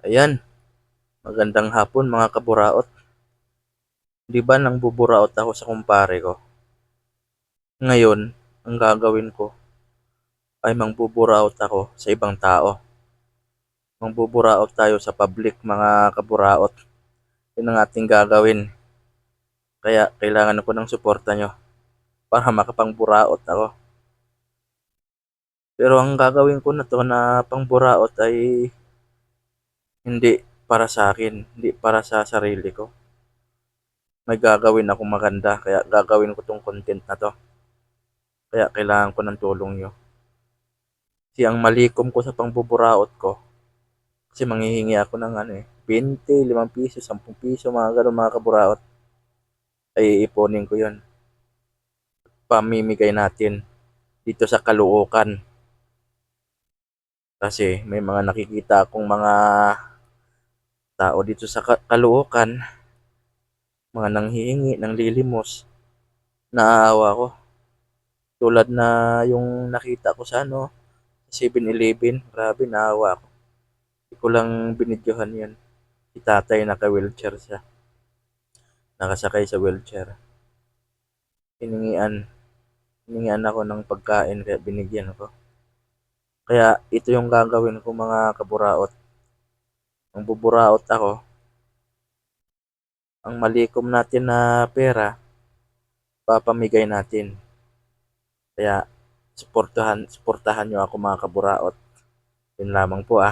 Ayan, magandang hapon mga kaburaot. 'Di ba nangbuburaot ako sa kumpare ko. Ngayon, ang gagawin ko ay mangbuburaot ako sa ibang tao. Mangbuburaot tayo sa public mga kaburaot. 'Yun ang ating gagawin. Kaya kailangan ko ng suporta nyo para makapangburaot ako. Pero ang gagawin ko na 'to na pangburaot ay hindi para sa akin, hindi para sa sarili ko. May gagawin akong maganda kaya gagawin ko 'tong content na 'to. Kaya kailangan ko ng tulong nyo. Kasi ang malikom ko sa pangbuburaot ko, kasi manghihingi ako ng 20, ₱5, ₱10, mga gano'n mga kaburaot. Ay iipunin ko yon, pamimigay natin dito sa Caloocan. Kasi may mga nakikita akong mga tao dito sa Caloocan, mga nanghihingi, nanglilimos, naaawa ko. Tulad na yung nakita ko sa 7-Eleven, grabe naawa ako. Hindi ko lang binidyohan yan. Si tatay naka-wheelchair siya, nakasakay sa wheelchair. Hiningian, hiningian ako ng pagkain kaya binigyan ako. Kaya ito yung gagawin ko mga kaburaot. Ang buburaot ako, ang malikom natin na pera, papamigay natin. Kaya suportahan nyo ako mga kaburaot. Yun lamang po.